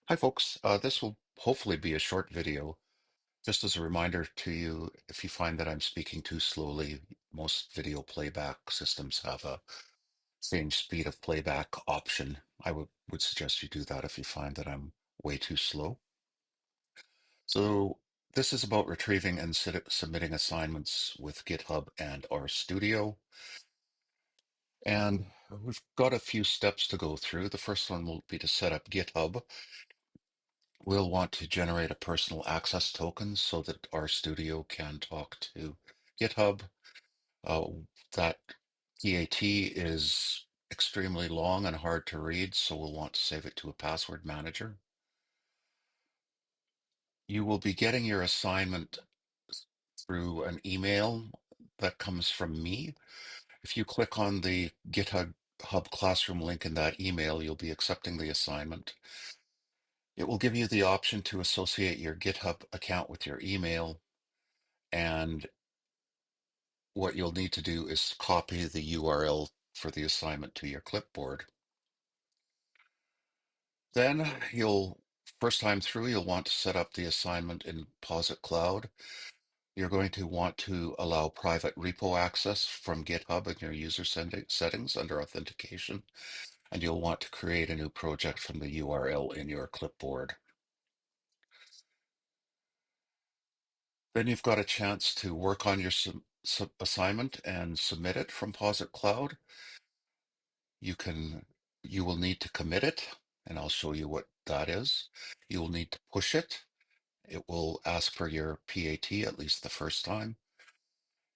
Hi, folks. This will hopefully be a short video. Just as a reminder to you, if you find that I'm speaking too slowly, most video playback systems have a change speed of playback option. I would suggest you do that if you find that I'm way too slow. So this is about retrieving and submitting assignments with GitHub and RStudio. And we've got a few steps to go through. The first one will be to set up GitHub. We'll want to generate a personal access token so that RStudio can talk to GitHub. Uh, that PAT is extremely long and hard to read, so we'll want to save it to a password manager. You will be getting your assignment through an email that comes from me. If you click on the GitHub Classroom link in that email, you'll be accepting the assignment. It will give you the option to associate your GitHub account with your email, and what you'll need to do is copy the URL for the assignment to your clipboard. Then first time through, you'll want to set up the assignment in Posit Cloud. You're going to want to allow private repo access from GitHub in your user settings under authentication, and you'll want to create a new project from the URL in your clipboard. Then you've got a chance to work on your assignment and submit it from Posit Cloud. You will need to commit it, and I'll show you what that is. You will need to push it. It will ask for your PAT at least the first time.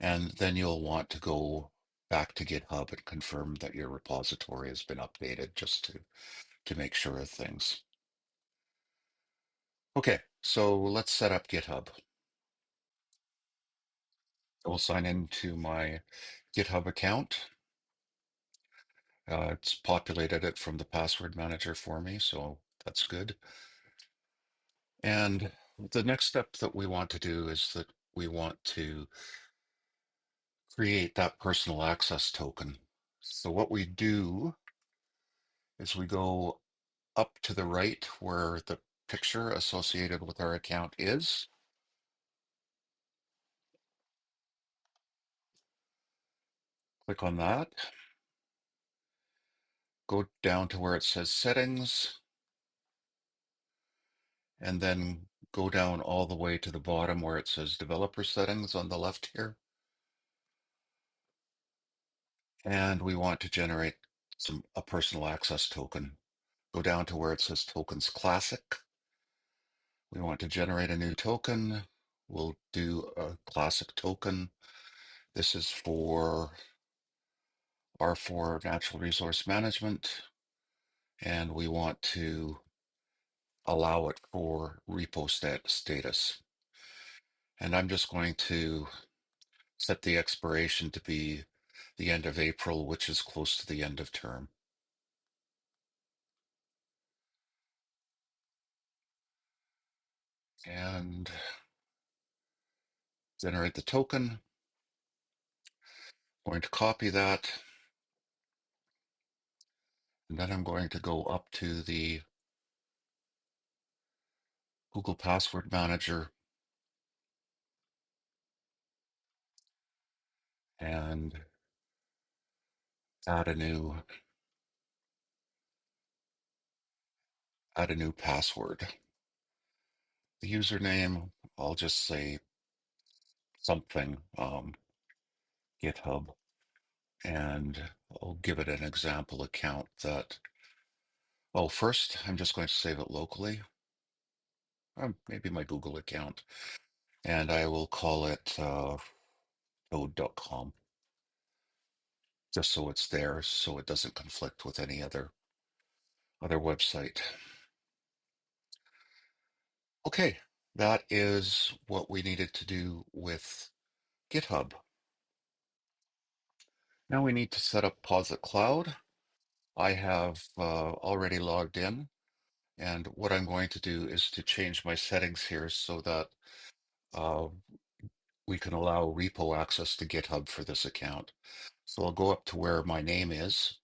And then you'll want to go back to GitHub and confirm that your repository has been updated just to make sure of things. Okay, so let's set up GitHub. I will sign into my GitHub account. It's populated it from the password manager for me, so that's good. And the next step that we want to do is that we want to create that personal access token. So what we do is we go up to the right where the picture associated with our account is. Click on that. Go down to where it says settings, and then go down all the way to the bottom where it says developer settings on the left here. And we want to generate a personal access token. Go down to where it says tokens classic. We want to generate a new token. We'll do a classic token. This is for R4 natural resource management, and we want to allow it for repo status. And I'm just going to set the expiration to be the end of April, which is close to the end of term. And generate the token. I'm going to copy that. And then I'm going to go up to the Google Password Manager and add a new password. The username, I'll just say something, GitHub, and I'll give it an example account that, oh, first I'm just going to save it locally, maybe my Google account, and I will call it code.com, just so it's there, so it doesn't conflict with any other website. Okay, that is what we needed to do with GitHub. Now we need to set up Posit Cloud. I have already logged in, and what I'm going to do is to change my settings here so that uh, we can allow repo access to GitHub for this account. So I'll go up to where my name is,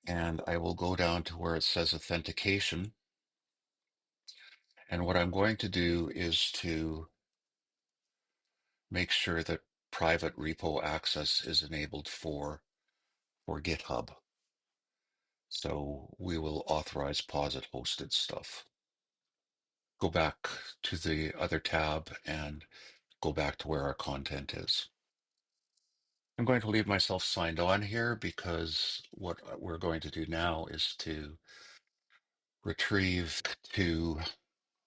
and I will go down to where it says authentication. And what I'm going to do is to make sure that private repo access is enabled for GitHub. So we will authorize Posit hosted stuff. Go back to the other tab and go back to where our content is. I'm going to leave myself signed on here because what we're going to do now is to retrieve to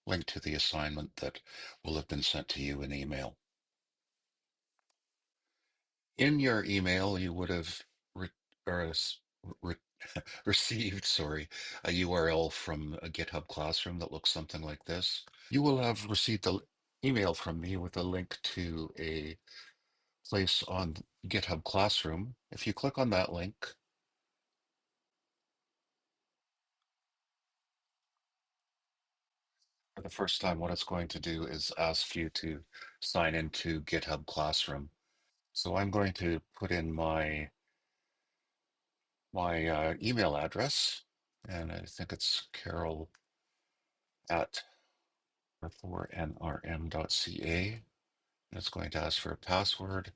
link to the assignment that will have been sent to you in email. In your email, you would have re or, re received, sorry, a URL from a GitHub Classroom that looks something like this. You will have received an email from me with a link to a place on GitHub Classroom. If you click on that link, for the first time, what it's going to do is ask you to sign into GitHub Classroom. So I'm going to put in my email address, and I think it's Carol at nrm.ca. It's going to ask for a password,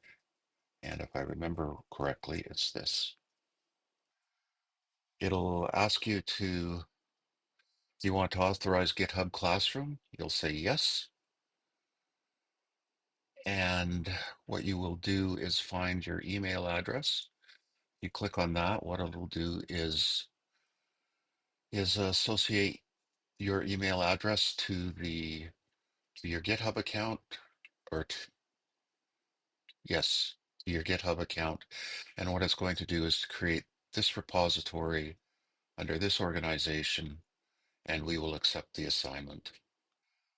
and if I remember correctly, it's this. It'll ask you do you want to authorize GitHub Classroom? You'll say yes. And what you will do is find your email address. You click on that, what it'll do is associate your email address to your GitHub account, or yes, to your GitHub account. And what it's going to do is create this repository under this organization, and we will accept the assignment.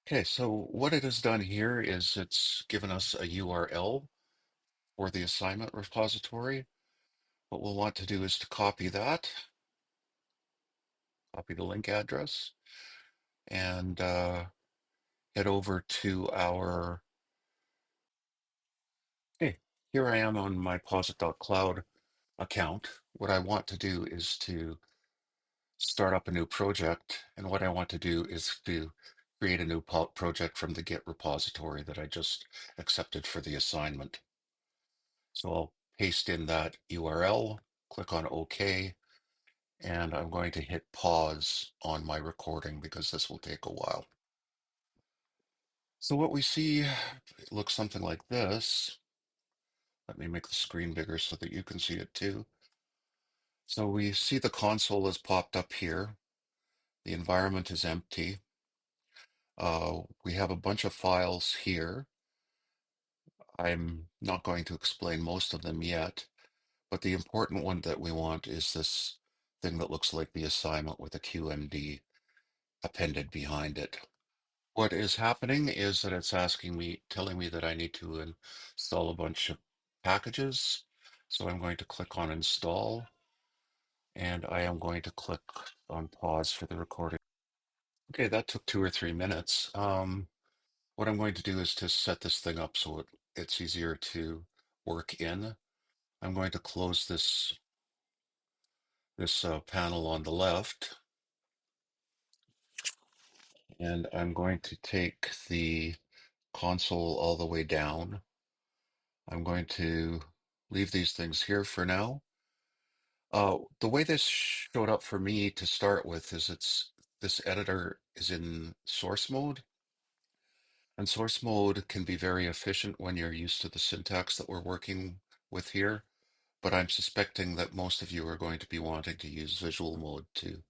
Okay, so what it has done here is it's given us a URL for the assignment repository. What we'll want to do is to copy that, copy the link address, and head over to our, hey, here I am on my posit.cloud account. What I want to do is to start up a new project, and what I want to do is to create a new project from the Git repository that I just accepted for the assignment. So I'll paste in that URL, click on OK, and I'm going to hit pause on my recording because this will take a while. So what we see, it looks something like this. Let me make the screen bigger so that you can see it too. So we see the console has popped up here. The environment is empty. We have a bunch of files here. I'm not going to explain most of them yet, but the important one that we want is this thing that looks like the assignment with a QMD appended behind it. What is happening is that it's telling me that I need to install a bunch of packages. So I'm going to click on install, and I am going to click on pause for the recording. Okay, that took 2 or 3 minutes. What I'm going to do is to set this thing up so it's easier to work in. I'm going to close this panel on the left, and I'm going to take the console all the way down. I'm going to leave these things here for now. The way this showed up for me to start with is this editor is in source mode, and source mode can be very efficient when you're used to the syntax that we're working with here. But I'm suspecting that most of you are going to be wanting to use visual mode to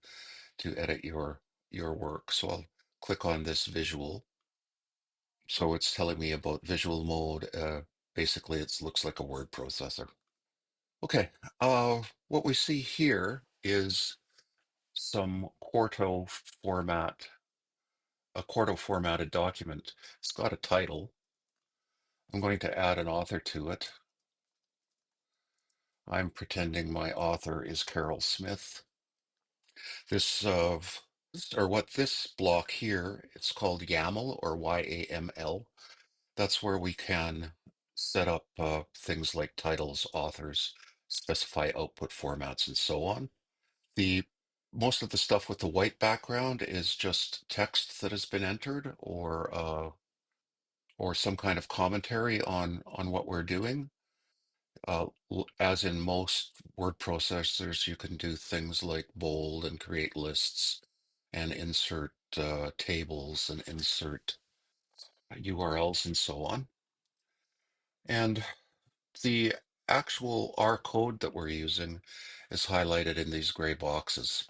edit your work. So I'll click on this visual. So it's telling me about visual mode. Basically, it looks like a word processor. Okay, what we see here is some a Quarto formatted document. It's got a title. I'm going to add an author to it. I'm pretending my author is Carol Smith. What this block here, it's called YAML or YAML. That's where we can set up things like titles, authors, specify output formats, and so on. The most of the stuff with the white background is just text that has been entered, or some kind of commentary on what we're doing. As in most word processors, you can do things like bold and create lists and insert tables and insert URLs and so on. And the actual R code that we're using is highlighted in these gray boxes.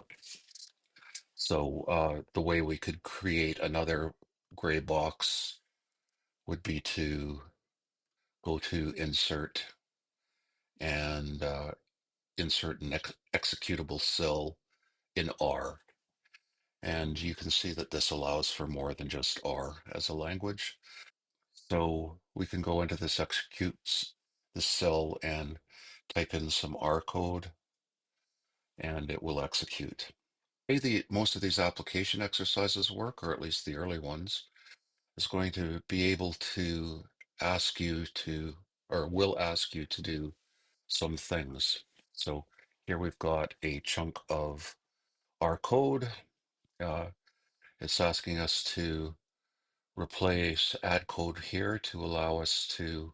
So the way we could create another gray box would be to go to Insert and insert an executable cell in R. And you can see that this allows for more than just R as a language. So we can go into this executes the cell and type in some R code, and it will execute. Most of these application exercises work, or at least the early ones, is going to be able to ask you to, or will ask you to do some things. So here we've got a chunk of our code. Uh, it's asking us to replace add code here to allow us to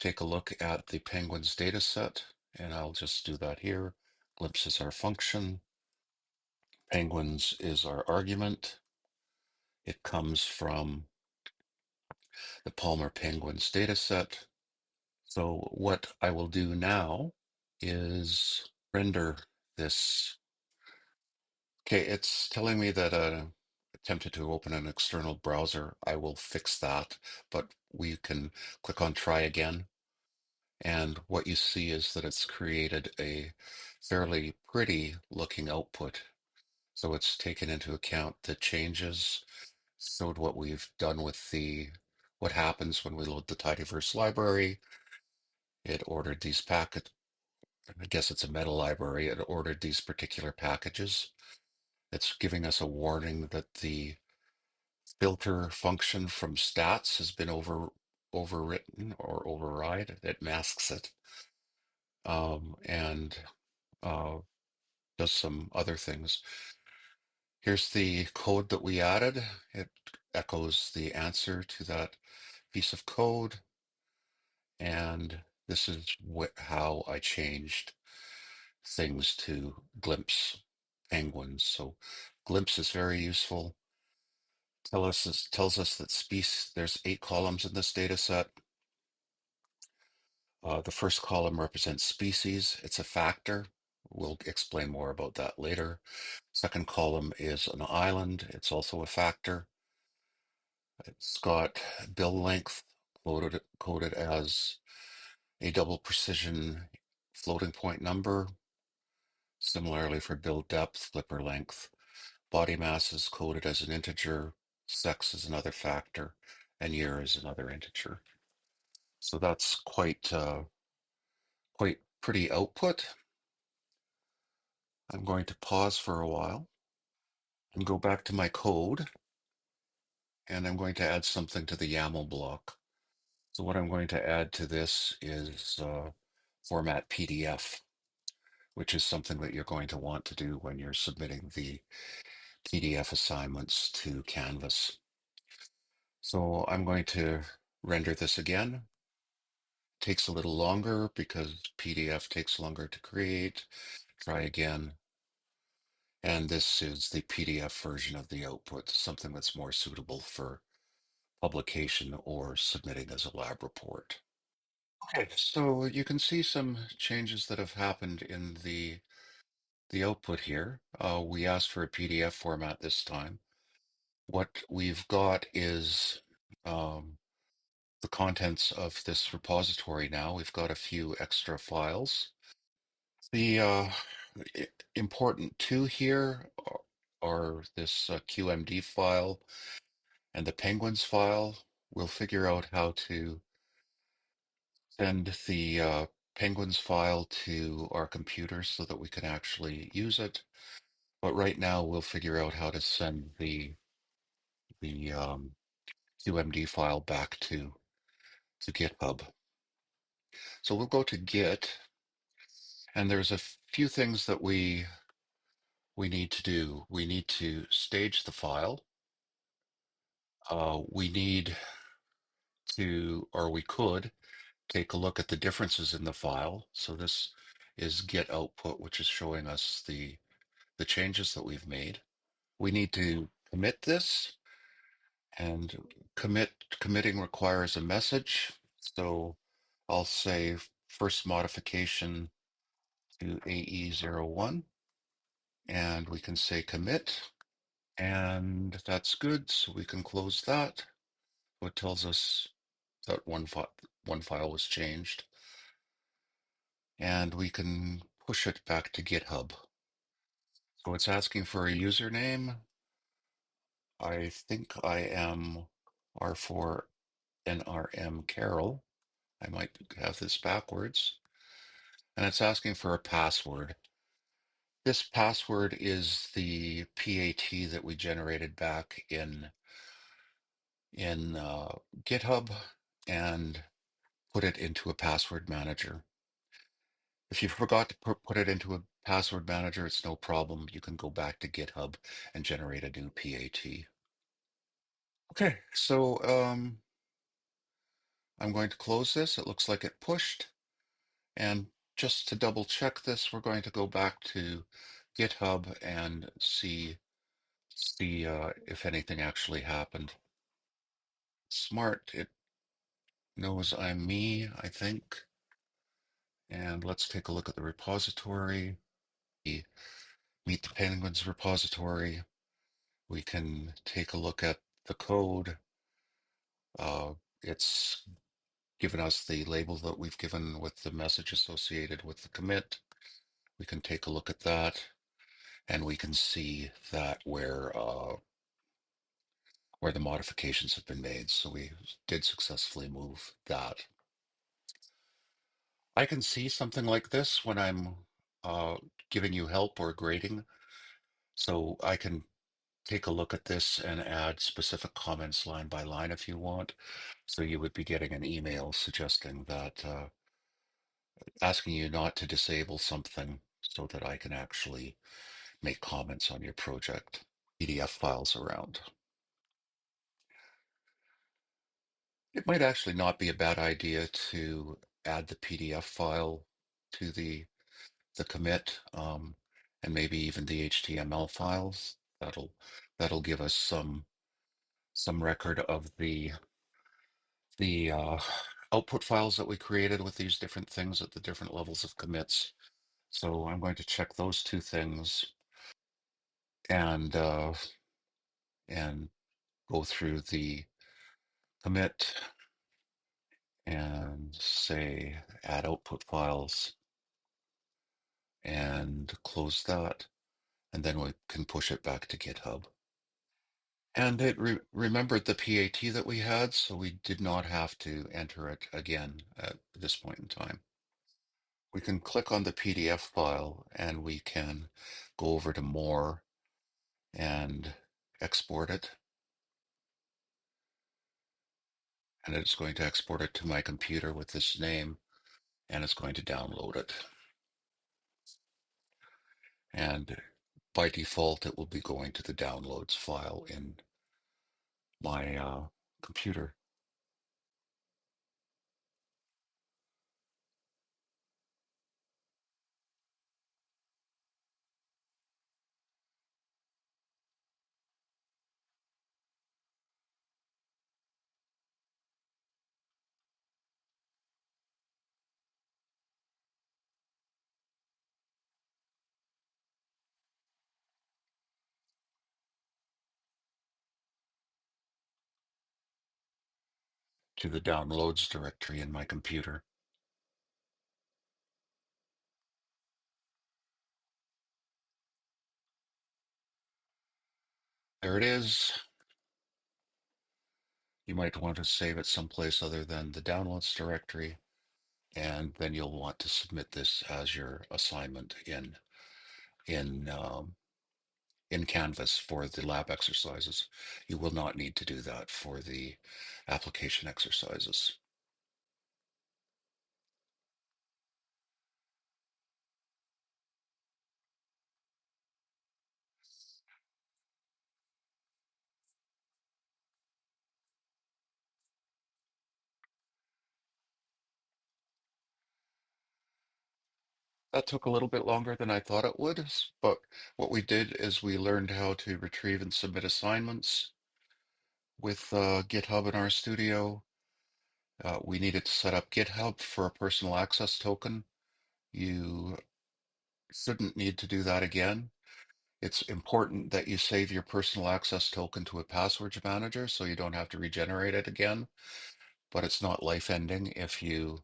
take a look at the penguins data set. And I'll just do that here. Glimpse is our function. Penguins is our argument. It comes from the Palmer Penguins data set. So what I will do now is render this. Okay, it's telling me that attempted to open an external browser. I will fix that, but we can click on try again. And what you see is that it's created a fairly pretty looking output. So it's taken into account the changes, showed what we've done with what happens when we load the tidyverse library. It ordered these packets. I guess it's a meta library. It ordered these particular packages. It's giving us a warning that the filter function from stats has been overwritten or override. It masks it, and uh, does some other things. Here's the code that we added. It echoes the answer to that piece of code, and this is how I changed things to glimpse penguins. So glimpse is very useful. Tells us that there's 8 columns in this data set. The first column represents species. It's a factor. We'll explain more about that later. Second column is an island. It's also a factor. It's got bill length coded as a double precision floating point number. Similarly for bill depth, flipper length. Body mass is coded as an integer. Sex is another factor, and year is another integer. So that's quite pretty output. I'm going to pause for a while and go back to my code, and I'm going to add something to the YAML block. So what I'm going to add to this is format PDF, which is something that you're going to want to do when you're submitting the PDF assignments to Canvas. So I'm going to render this again. It takes a little longer because PDF takes longer to create. Try again. And this is the PDF version of the output, something that's more suitable for publication or submitting as a lab report. Okay, so you can see some changes that have happened in the output here. We asked for a PDF format this time. What we've got is the contents of this repository now. We've got a few extra files. The important two here are this QMD file and the penguins file. We'll figure out how to send the penguins file to our computer so that we can actually use it. But right now we'll figure out how to send the QMD file back to GitHub. So we'll go to Git, and there's a few things that we we need to do. We need to stage the file. We need to, or we could, take a look at the differences in the file. So this is get output, which is showing us the changes that we've made. We need to commit this, and committing requires a message. So I'll say first modification to AE01, and we can say commit, and that's good. So we can close that. So it tells us that one file was changed, and we can push it back to GitHub. So it's asking for a username. I think I am R4NRM Carol. I might have this backwards. And it's asking for a password. This password is the PAT that we generated back in GitHub and put it into a password manager. If you forgot to put it into a password manager, it's no problem. You can go back to GitHub and generate a new PAT. Okay, so I'm going to close this. It looks like it pushed. And just to double check this, we're going to go back to GitHub and see if anything actually happened. Smart, it knows I'm me, I think. And let's take a look at the repository. The Meet the Penguins repository. We can take a look at the code. It's given us the label that we've given with the message associated with the commit. We can take a look at that, and we can see that where the modifications have been made. So we did successfully move that. I can see something like this when I'm uh, giving you help or grading. So I can take a look at this and add specific comments line by line if you want. So you would be getting an email suggesting that, asking you not to disable something so that I can actually make comments on your project. PDF files around. It might actually not be a bad idea to add the PDF file to the commit, and maybe even the HTML files. That'll give us some record of the output files that we created with these different things at the different levels of commits. So I'm going to check those two things and and go through the commit and say add output files and close that, and then we can push it back to GitHub. And it remembered the PAT that we had, so we did not have to enter it again at this point in time. We can click on the PDF file and we can go over to More and export it. And it's going to export it to my computer with this name, and it's going to download it. And by default, it will be going to the downloads file in my computer. To the downloads directory in my computer. There it is. You might want to save it someplace other than the downloads directory, and then you'll want to submit this as your assignment in um, in Canvas for the lab exercises. You will not need to do that for the application exercises. That took a little bit longer than I thought it would, but what we did is we learned how to retrieve and submit assignments with GitHub in our studio. We needed to set up GitHub for a personal access token. You shouldn't need to do that again. It's important that you save your personal access token to a passwords manager so you don't have to regenerate it again, but it's not life-ending. If you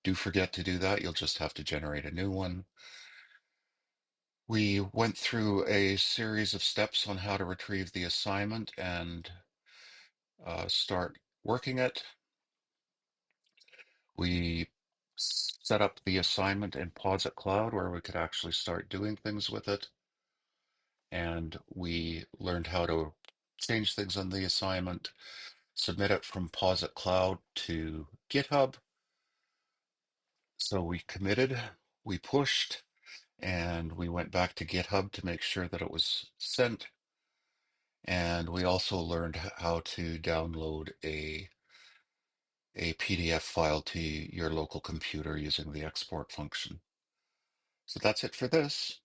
do forget to do that, you'll just have to generate a new one. We went through a series of steps on how to retrieve the assignment and start working it. We set up the assignment in Posit Cloud where we could actually start doing things with it. And we learned how to change things on the assignment, submit it from Posit Cloud to GitHub. So we committed, we pushed, and we went back to GitHub to make sure that it was sent. And we also learned how to download a PDF file to your local computer using the export function. So that's it for this.